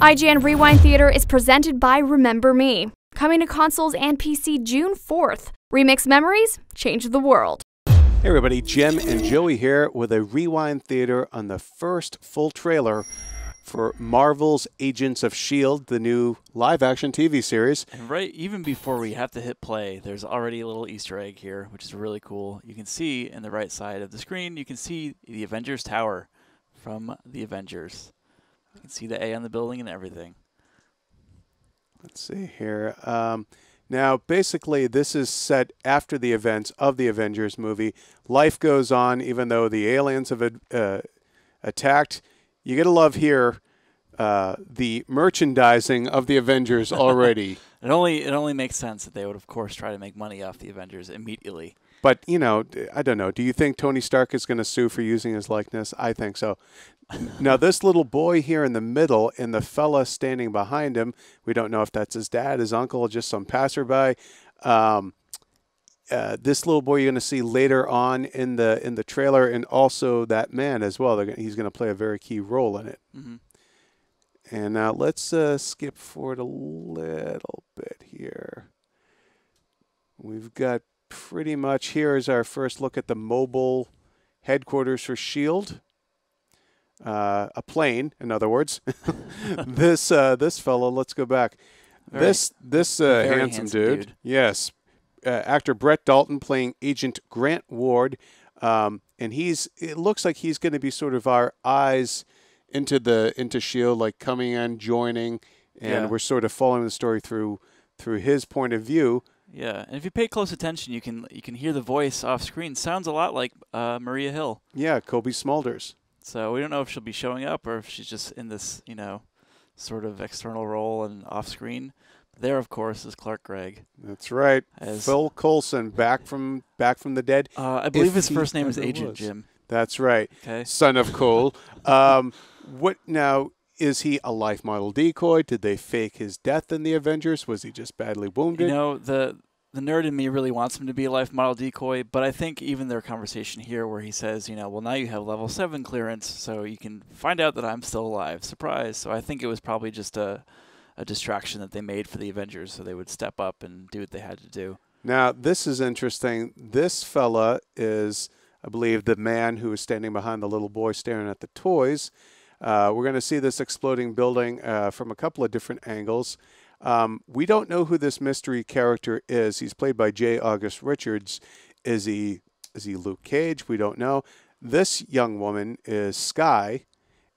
IGN Rewind Theater is presented by Remember Me. Coming to consoles and PC June 4th. Remix memories, change the world. Hey everybody, Jim and Joey here with a Rewind Theater on the first full trailer for Marvel's Agents of S.H.I.E.L.D., the new live-action TV series. And even before we have to hit play, there's already a little Easter egg here, which is really cool. You can see in the right side of the screen, you can see the Avengers Tower from the Avengers. You can see the A on the building and everything. Let's see here. Now, basically, this is set after the events of the Avengers movie. Life goes on, even though the aliens have attacked. You gotta love here the merchandising of the Avengers already. It only makes sense that they would, of course, try to make money off the Avengers immediately. But, you know, I don't know. Do you think Tony Stark is going to sue for using his likeness? I think so. Now, this little boy here in the middle and the fella standing behind him, we don't know if that's his dad, his uncle, just some passerby. This little boy you're going to see later on in the trailer, and also that man as well. He's going to play a very key role in it. Mm-hmm. And now let's skip forward a little bit here. We've got pretty much, here is our first look at the mobile headquarters for S.H.I.E.L.D. A plane, in other words. This fellow, let's go back. This handsome dude. Yes. Actor Brett Dalton playing Agent Grant Ward. And it looks like he's going to be sort of our eyes into S.H.I.E.L.D., like coming in, joining, and we're sort of following the story through his point of view. Yeah, and if you pay close attention, you can hear the voice off screen. Sounds a lot like Maria Hill. Yeah, Kobe Smulders. So we don't know if she'll be showing up or if she's just in this, sort of external role and off screen. There, of course, is Clark Gregg. That's right. Phil Coulson, back from the dead. I believe his first name is Agent Jim. That's right. Okay. Son of Cole. What now? Is he a life model decoy? Did they fake his death in the Avengers? Was he just badly wounded? You know, the nerd in me really wants him to be a life model decoy, but I think even their conversation here where he says, well, now you have level 7 clearance, so you can find out that I'm still alive. Surprise. So I think it was probably just a distraction that they made for the Avengers so they would step up and do what they had to do. Now, this is interesting. This fella is, I believe, the man who is standing behind the little boy staring at the toys. We're going to see this exploding building from a couple of different angles. We don't know who this mystery character is. He's played by J. August Richards. Is he Luke Cage? We don't know. This young woman is Skye.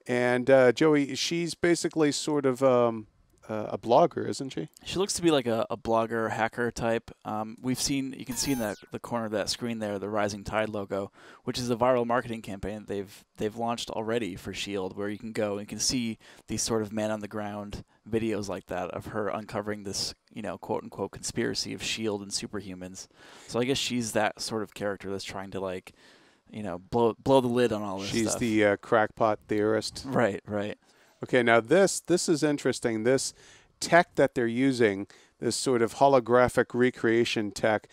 And Joey, she's basically sort of a blogger, isn't she? She looks to be like a blogger, hacker type. You can see in the corner of that screen there the Rising Tide logo, which is a viral marketing campaign they've launched already for S.H.I.E.L.D., where you can go and you can see these sort of man on the ground videos like that of her uncovering this, quote unquote conspiracy of S.H.I.E.L.D. and superhumans. So I guess she's that sort of character that's trying to blow the lid on all this stuff. She's the crackpot theorist. Right, right. Okay, now this is interesting. This tech that they're using, this sort of holographic recreation tech,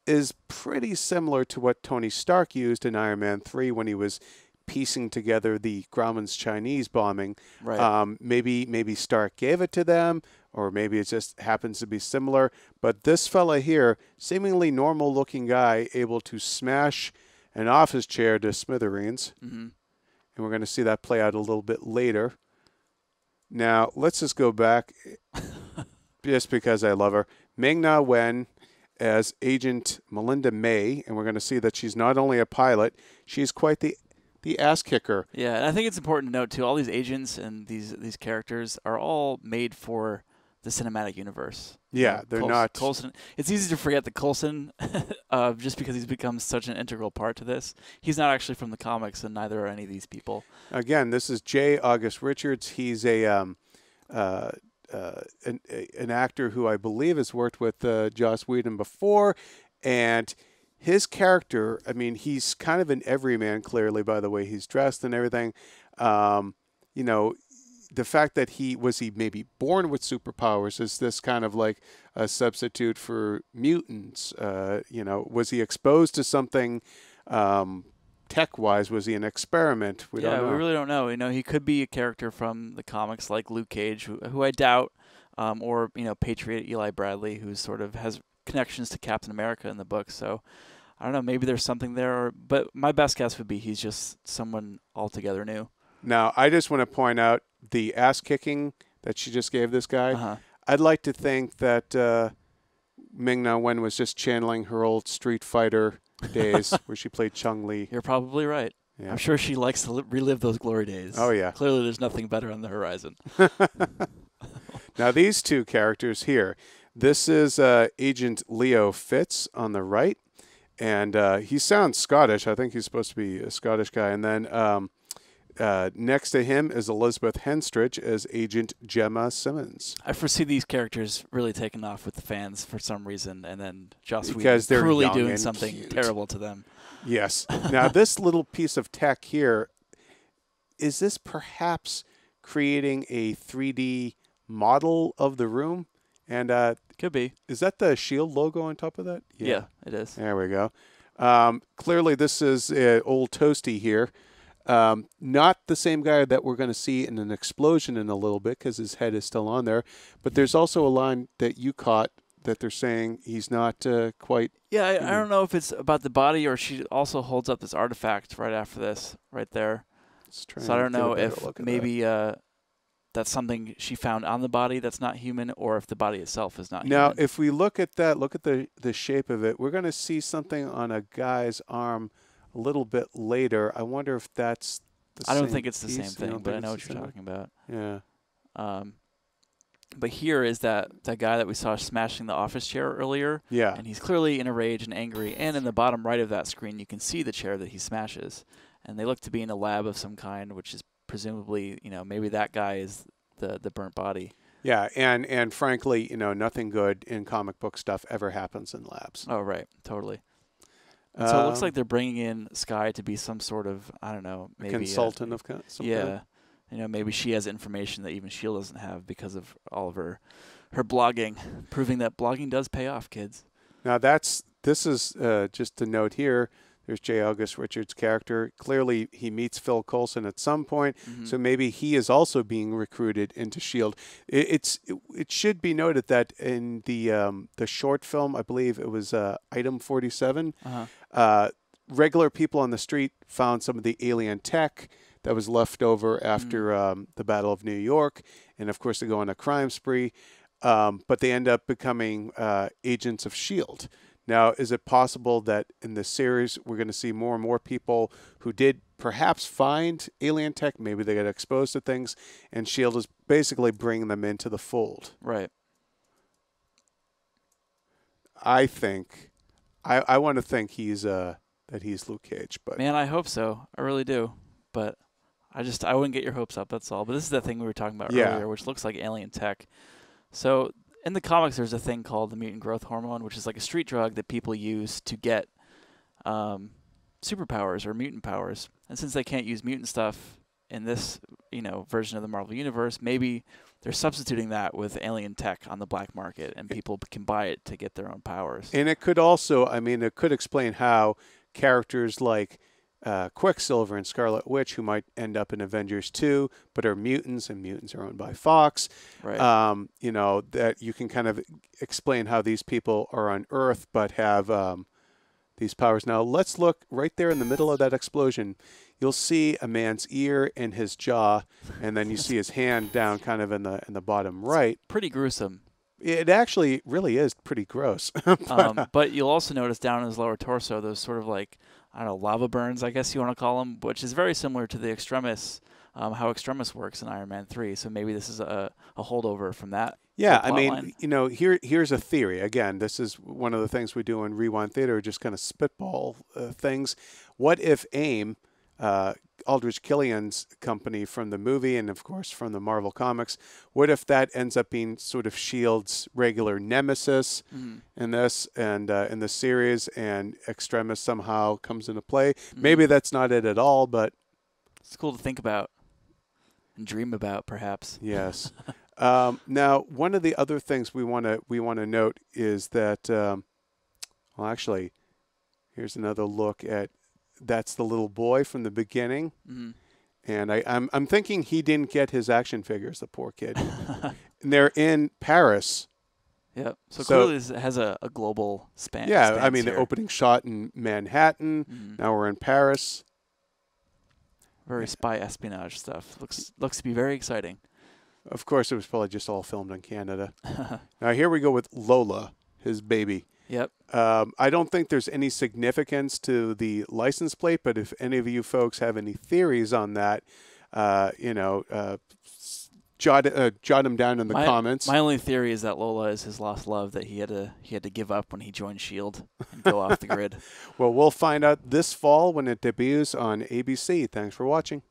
is pretty similar to what Tony Stark used in Iron Man 3 when he was piecing together the Grauman's Chinese bombing. Right. Maybe Stark gave it to them, or maybe it just happens to be similar. But this fella here, seemingly normal-looking guy, able to smash an office chair to smithereens. Mm-hmm. And we're going to see that play out a little bit later. Now, let's just go back, just because I love her. Ming-Na Wen as Agent Melinda May, and we're going to see that she's not only a pilot, she's quite the ass kicker. Yeah, and I think it's important to note, too, all these agents and these characters are all made for the cinematic universe. Yeah, they're not... Coulson. It's easy to forget that Coulson, just because he's become such an integral part to this. He's not actually from the comics, and neither are any of these people. Again, this is J. August Richards. He's an actor who I believe has worked with Joss Whedon before, and his character, I mean, he's kind of an everyman, clearly, by the way he's dressed and everything. The fact that he maybe born with superpowers, is this kind of like a substitute for mutants? Was he exposed to something tech-wise? Was he an experiment? We don't know. We really don't know. You know, he could be a character from the comics like Luke Cage, who I doubt, or, you know, Patriot Eli Bradley, who sort of has connections to Captain America in the book. So I don't know, maybe there's something there. But my best guess would be he's just someone altogether new. Now, I just want to point out the ass-kicking that she just gave this guy. I'd like to think that Ming-Na Wen was just channeling her old Street Fighter days where she played Chun-Li. You're probably right. Yeah. I'm sure she likes to relive those glory days. Oh, yeah. Clearly there's nothing better on the horizon. Now, these two characters here. This is Agent Leo Fitz on the right, and he sounds Scottish. I think he's supposed to be a Scottish guy. And then next to him is Elizabeth Henstridge as Agent Gemma Simmons. I foresee these characters really taking off with the fans for some reason, and then Joss Whedon cruelly doing something terrible to them. Yes. Now, this little piece of tech here, is this perhaps creating a 3D model of the room? And could be. Is that the S.H.I.E.L.D. logo on top of that? Yeah, it is. There we go. Clearly, this is old Toasty here. Not the same guy that we're going to see in an explosion in a little bit because his head is still on there. But there's also a line that you caught that they're saying he's not quite. Yeah, I don't know if it's about the body or she also holds up this artifact right after this, right there. So I don't know if maybe that's something she found on the body that's not human, or if the body itself is not human. Now, if we look at that, look at the shape of it, we're going to see something on a guy's arm a little bit later. I wonder if that's the same I don't think it's the piece. same thing, but I know what you're talking about. Yeah. But here is that guy that we saw smashing the office chair earlier. Yeah. And he's clearly in a rage and angry. And in the bottom right of that screen, you can see the chair that he smashes. And they look to be in a lab of some kind, which is presumably, you know, maybe that guy is the burnt body. Yeah, and frankly, you know, nothing good in comic book stuff ever happens in labs. Oh, right. Totally. And so it looks like they're bringing in Skye to be some sort of, I don't know, maybe consultant of some kind. You know, maybe she has information that even S.H.I.E.L.D. doesn't have because of all of her blogging, proving that blogging does pay off, kids. Now, this is just a note here. There's J. August Richards' character. Clearly, he meets Phil Coulson at some point, so maybe he is also being recruited into S.H.I.E.L.D. It should be noted that in the short film, I believe it was Item 47, regular people on the street found some of the alien tech that was left over after the Battle of New York, and of course they go on a crime spree, but they end up becoming agents of S.H.I.E.L.D. Now, is it possible that in this series we're going to see more and more people who did perhaps find alien tech, maybe they got exposed to things, and S.H.I.E.L.D. is basically bringing them into the fold? Right. I think, I want to think he's that he's Luke Cage, but man, I hope so. I really do, but I wouldn't get your hopes up. That's all. But this is the thing we were talking about earlier, which looks like alien tech. So in the comics, there's a thing called the mutant growth hormone, which is like a street drug that people use to get superpowers or mutant powers. And since they can't use mutant stuff in this, you know, version of the Marvel Universe, maybe they're substituting that with alien tech on the black market, and people can buy it to get their own powers. And it could also, I mean, it could explain how characters like Quicksilver and Scarlet Witch, who might end up in Avengers 2, but are mutants, and mutants are owned by Fox. Right. You know, that you can kind of explain how these people are on Earth but have these powers. Now, let's look right there in the middle of that explosion. You'll see a man's ear and his jaw, and then you see his hand down kind of in the bottom right. It's pretty gruesome. It actually really is pretty gross. But you'll also notice down in his lower torso, those sort of like, I don't know, lava burns, I guess you want to call them, which is very similar to the Extremis, how Extremis works in Iron Man 3. So maybe this is a holdover from that. Yeah, I mean, you know, here's a theory. Again, this is one of the things we do in Rewind Theater, just kind of spitball things. What if AIM, Aldrich Killian's company from the movie and, of course, from the Marvel Comics, what if that ends up being sort of S.H.I.E.L.D.'s regular nemesis in this and in the series, and Extremis somehow comes into play? Maybe that's not it at all, but it's cool to think about and dream about, perhaps. Yes. Now, one of the other things we want to note is that, well, actually, here's another look at that's the little boy from the beginning. Mm-hmm. And I'm thinking he didn't get his action figures, the poor kid. And they're in Paris. Yep. So clearly this has a global span. Yeah, I mean, here. the opening shot in Manhattan. Mm-hmm. Now we're in Paris. Very spy espionage stuff. Looks to be very exciting. Of course, it was probably just all filmed in Canada. Now here we go with Lola, his baby. Yep. I don't think there's any significance to the license plate, but if any of you folks have any theories on that, jot them down in the comments. My only theory is that Lola is his lost love that he had to give up when he joined S.H.I.E.L.D. and go off the grid. Well, we'll find out this fall when it debuts on ABC. Thanks for watching.